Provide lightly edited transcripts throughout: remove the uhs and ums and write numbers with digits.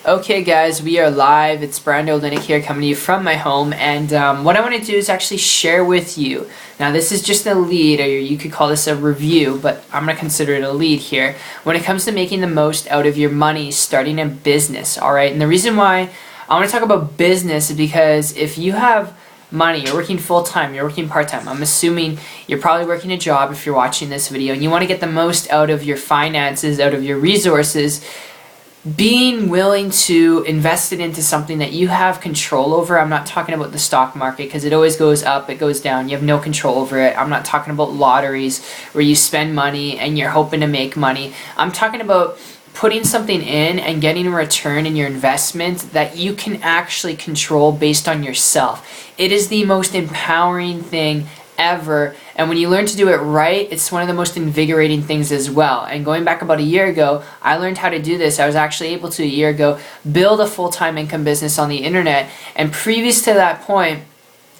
Okay guys, we are live. It's Brando Linick here coming to you from my home, and what I want to do is actually share with you. Now this is just a lead, or you could call this a review, but I'm going to consider it a lead here. When it comes to making the most out of your money starting a business, alright? And the reason why I want to talk about business is because if you have money, you're working full-time, you're working part-time, I'm assuming you're probably working a job if you're watching this video, and you want to get the most out of your finances, out of your resources, being willing to invest it into something that you have control over. I'm not talking about the stock market because it always goes up, it goes down, you have no control over it. I'm not talking about lotteries where you spend money and you're hoping to make money. I'm talking about putting something in and getting a return in your investment that you can actually control based on yourself. It is the most empowering thing ever, and when you learn to do it right, it's one of the most invigorating things as well. And going back about a year ago, I learned how to do this. I was actually able to, a year ago, build a full-time income business on the internet, and previous to that point,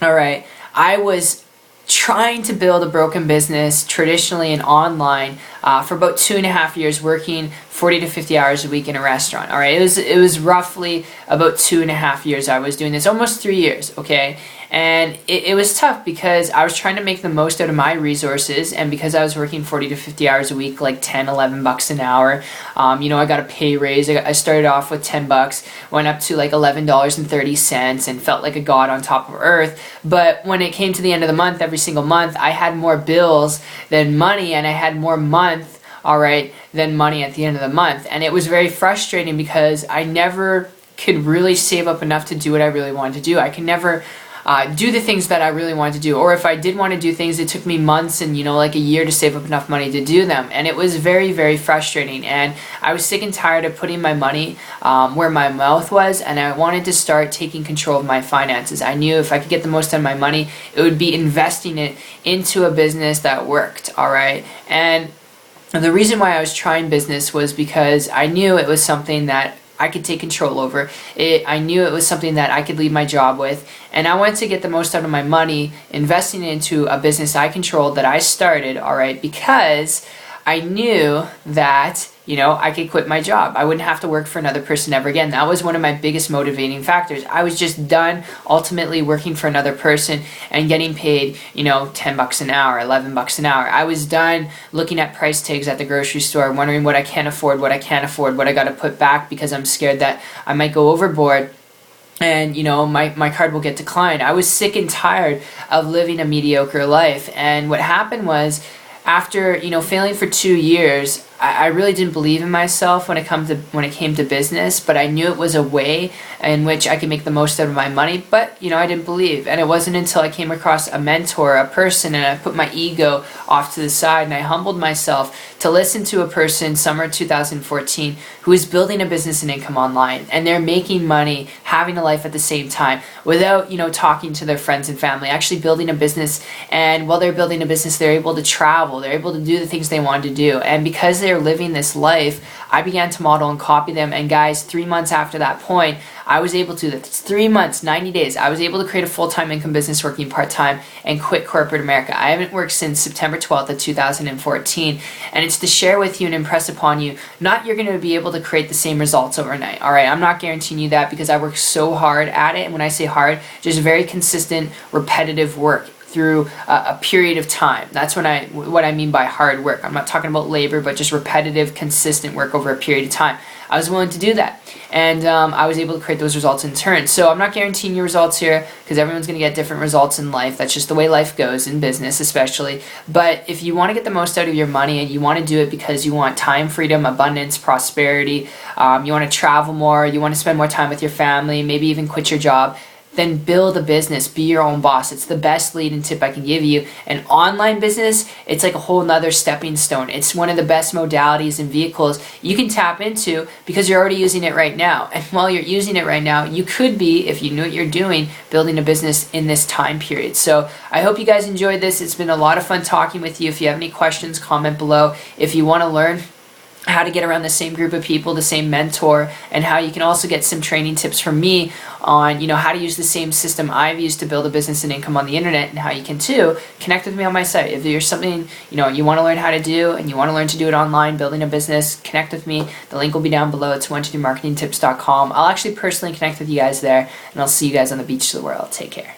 alright, I was trying to build a broken business traditionally and online for about 2.5 years, working 40 to 50 hours a week in a restaurant. All right, it was roughly about 2.5 years I was doing this, almost 3 years. Okay, and it was tough because I was trying to make the most out of my resources, and because I was working 40 to 50 hours a week, like 10, 11 bucks an hour. I got a pay raise. I started off with 10 bucks, went up to like $11.30, and felt like a god on top of earth. But when it came to the end of the month, every single month, I had more bills than money, and I had more month, alright, than money at the end of the month. And it was very frustrating because I never could really save up enough to do what I really wanted to do. I could never do the things that I really wanted to do, or if I did want to do things, it took me months and like a year to save up enough money to do them, and it was very, very frustrating. And I was sick and tired of putting my money where my mouth was, and I wanted to start taking control of my finances. I knew if I could get the most out of my money, it would be investing it into a business that worked. Alright, and the reason why I was trying business was because I knew it was something that I could take control over. I knew it was something that I could leave my job with, and I wanted to get the most out of my money investing it into a business I controlled that I started, alright, because I knew that I could quit my job. I wouldn't have to work for another person ever again. That was one of my biggest motivating factors. I was just done ultimately working for another person and getting paid, 10 bucks an hour, 11 bucks an hour. I was done looking at price tags at the grocery store, wondering what I can afford, what I can't afford, what I got to put back because I'm scared that I might go overboard and my card will get declined. I was sick and tired of living a mediocre life, and what happened was, after failing for 2 years, I really didn't believe in myself when it came to business, but I knew it was a way in which I could make the most out of my money, but I didn't believe. And it wasn't until I came across a mentor, a person, and I put my ego off to the side and I humbled myself to listen to a person, summer 2014, who is building a business and income online, and they're making money, having a life at the same time, without talking to their friends and family, actually building a business. And while they're building a business, they're able to travel, they're able to do the things they wanted to do, and because they're living this life, I began to model and copy them. And guys, 3 months after that point, I was able to, 3 months, 90 days, I was able to create a full-time income business working part-time and quit corporate America. I haven't worked since September 12th of 2014, and it's to share with you and impress upon you, not you're going to be able to create the same results overnight. Alright, I'm not guaranteeing you that because I worked so hard at it, and when I say hard, just very consistent, repetitive work through a period of time. That's what I mean by hard work. I'm not talking about labor, but just repetitive, consistent work over a period of time. I was willing to do that, and I was able to create those results in turn. So I'm not guaranteeing you results here because everyone's going to get different results in life. That's just the way life goes, in business especially. But if you want to get the most out of your money and you want to do it because you want time, freedom, abundance, prosperity, you want to travel more, you want to spend more time with your family, maybe even quit your job, then build a business, be your own boss. It's the best lead and tip I can give you. An online business, it's like a whole nother stepping stone. It's one of the best modalities and vehicles you can tap into because you're already using it right now. And while you're using it right now, you could be, if you knew what you're doing, building a business in this time period. So I hope you guys enjoyed this. It's been a lot of fun talking with you. If you have any questions, comment below. If you want to learn how to get around the same group of people, the same mentor, and how you can also get some training tips from me on, how to use the same system I've used to build a business and income on the internet, and how you can too connect with me on my site. If there's something, you want to learn how to do and you want to learn to do it online, building a business, connect with me. The link will be down below. It's 123marketingtips.com. I'll actually personally connect with you guys there, and I'll see you guys on the beach of the world. Take care.